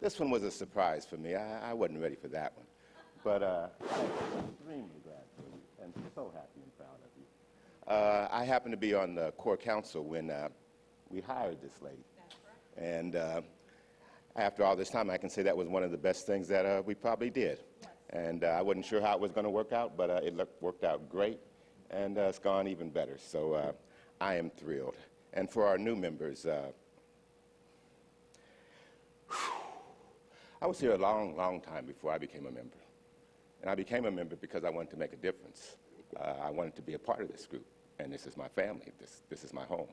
This one was a surprise for me. I wasn't ready for that one. But I'm extremely glad for you and so happy and proud of you. I happened to be on the core council when we hired this lady. And after all this time, I can say that was one of the best things that we probably did. And I wasn't sure how it was going to work out, but it worked out great. And it's gone even better. So I am thrilled. And for our new members, I was here a long, long time before I became a member. And I became a member because I wanted to make a difference. I wanted to be a part of this group. And this is my family. This is my home.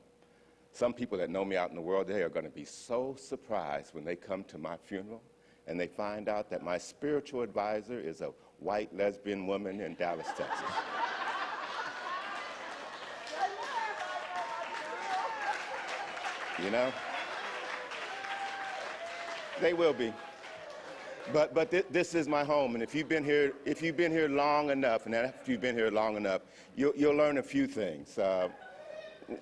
Some people that know me out in the world, they are going to be so surprised when they come to my funeral and they find out that my spiritual advisor is a white lesbian woman in Dallas, Texas. You know? They will be. But this is my home, and if you've been here long enough, and after you've been here long enough, you'll learn a few things.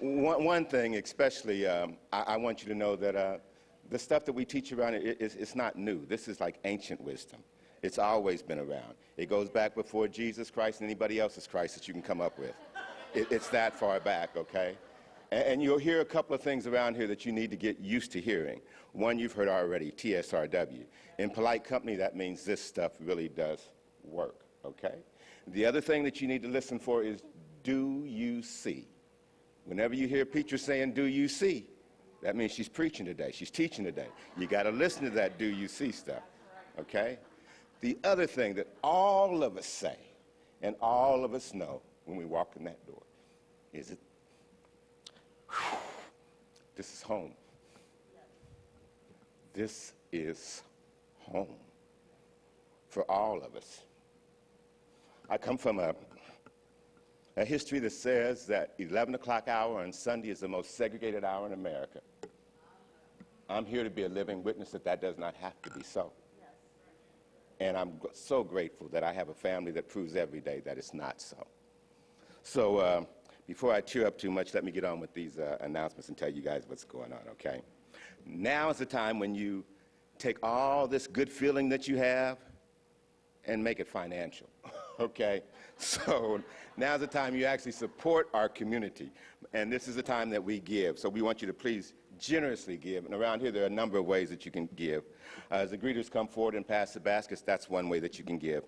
One thing especially, I want you to know that the stuff that we teach around it's not new. This is like ancient wisdom. It's always been around. It goes back before Jesus Christ and anybody else's Christ that you can come up with. It's that far back, okay? And you'll hear a couple of things around here that you need to get used to hearing. One you've heard already, TSRW. In polite company, that means this stuff really does work, okay? The other thing that you need to listen for is, do you see? Whenever you hear a preacher saying, do you see? That means she's preaching today, she's teaching today. You got to listen to that do you see stuff, okay? The other thing that all of us say and all of us know when we walk in that door is this is home. This is home for all of us. I come from a history that says that 11 o'clock hour on Sunday is the most segregated hour in America. I'm here to be a living witness that that does not have to be so. And I'm so grateful that I have a family that proves every day that it's not so. So before I cheer up too much, let me get on with these announcements and tell you guys what's going on, okay? Now is the time when you take all this good feeling that you have and make it financial, okay? So now's the time you actually support our community. And this is the time that we give. So we want you to please generously give. And around here, there are a number of ways that you can give. As the greeters come forward and pass the baskets, that's one way that you can give.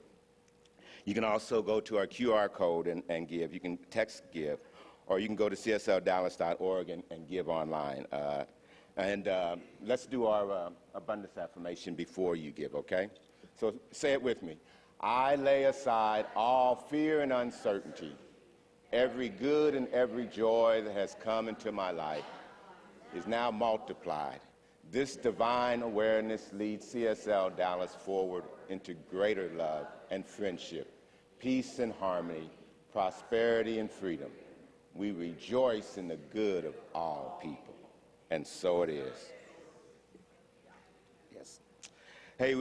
You can also go to our QR code and give. You can text give, or you can go to csldallas.org and give online. Let's do our abundance affirmation before you give, okay? So say it with me. I lay aside all fear and uncertainty. Every good and every joy that has come into my life is now multiplied. This divine awareness leads CSL Dallas forward into greater love and friendship, peace and harmony, prosperity and freedom. We rejoice in the good of all people, and so it is. Yes. Hey,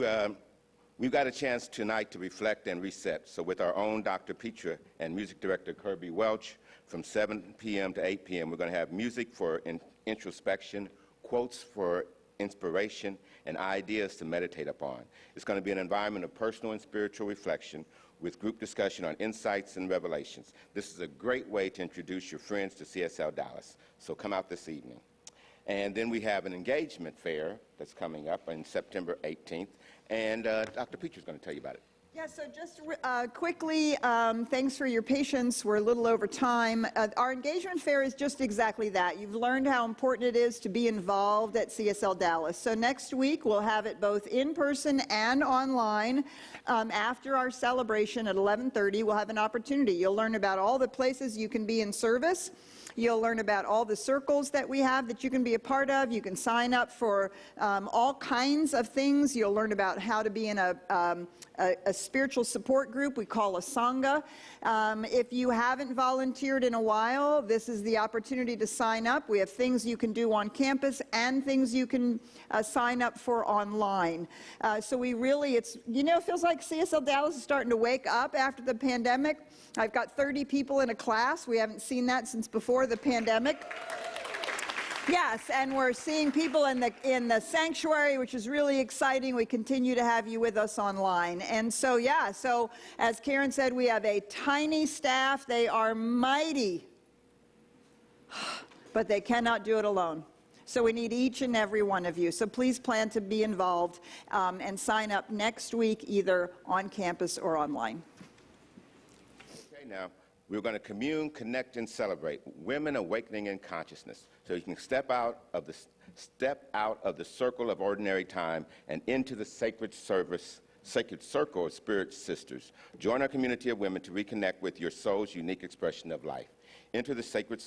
we've got a chance tonight to reflect and reset. So with our own Dr. Petra and music director Kirby Welch, from 7 p.m. to 8 p.m., we're going to have music for introspection, quotes for inspiration, and ideas to meditate upon. It's going to be an environment of personal and spiritual reflection with group discussion on insights and revelations. This is a great way to introduce your friends to CSL Dallas, so come out this evening. And then we have an engagement fair that's coming up on September 18th, and Dr. Petra is going to tell you about it. Yeah, so just quickly, thanks for your patience. We're a little over time. Our engagement fair is just exactly that. You've learned how important it is to be involved at CSL Dallas. So next week, we'll have it both in person and online. After our celebration at 11:30, we'll have an opportunity. You'll learn about all the places you can be in service. You'll learn about all the circles that we have that you can be a part of. You can sign up for all kinds of things. You'll learn about how to be in a spiritual support group we call a Sangha. If you haven't volunteered in a while, this is the opportunity to sign up. We have things you can do on campus and things you can sign up for online. So we really, it feels like CSL Dallas is starting to wake up after the pandemic. I've got 30 people in a class. We haven't seen that since before the pandemic. Yes, and we're seeing people in the sanctuary, which is really exciting. We continue to have you with us online. And so, yeah, so as Karen said, we have a tiny staff. They are mighty, but they cannot do it alone. So we need each and every one of you. So please plan to be involved and sign up next week, either on campus or online. Okay, now we're going to commune, connect, and celebrate Women Awakening in Consciousness. So you can step out of the circle of ordinary time and into the sacred circle of spirit sisters. Join our community of women to reconnect with your soul's unique expression of life. Enter the sacred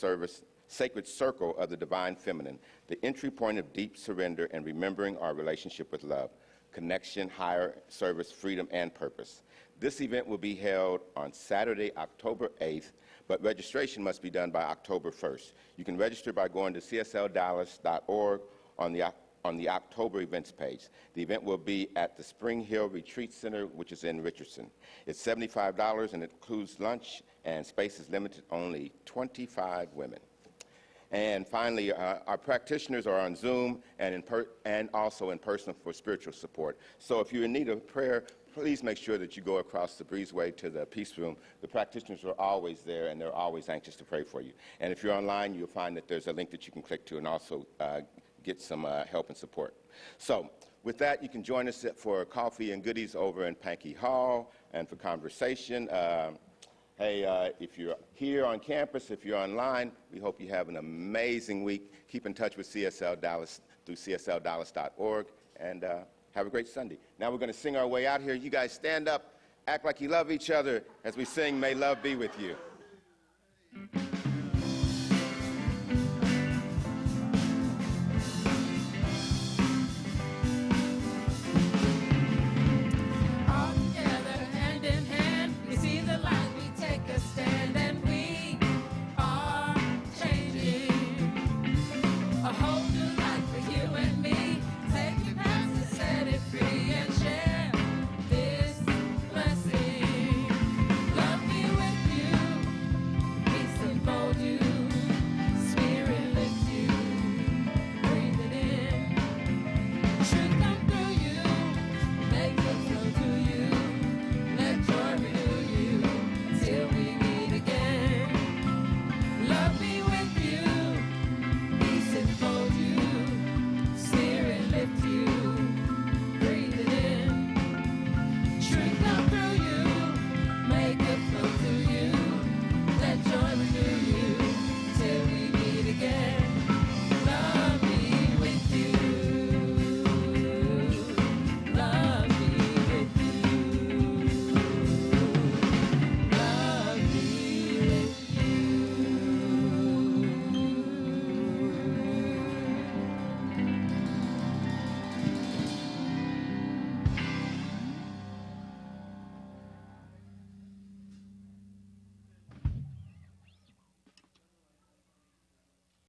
circle of the divine feminine, the entry point of deep surrender and remembering our relationship with love, connection, higher service, freedom, and purpose. This event will be held on Saturday, October 8th, but registration must be done by October 1st. You can register by going to csldallas.org on the October events page. The event will be at the Spring Hill Retreat Center, which is in Richardson. It's $75 and it includes lunch, and space is limited, only 25 women. And finally, our practitioners are on Zoom and also in person for spiritual support. So if you're in need of prayer, please make sure that you go across the breezeway to the Peace Room. The practitioners are always there, and they're always anxious to pray for you. And if you're online, you'll find that there's a link that you can click to and also get some help and support. So with that, you can join us for coffee and goodies over in Pankey Hall and for conversation. Hey, if you're here on campus, if you're online, we hope you have an amazing week. Keep in touch with CSL Dallas through csldallas.org, and have a great Sunday. Now we're going to sing our way out here. You guys stand up, act like you love each other as we sing May Love Be With You.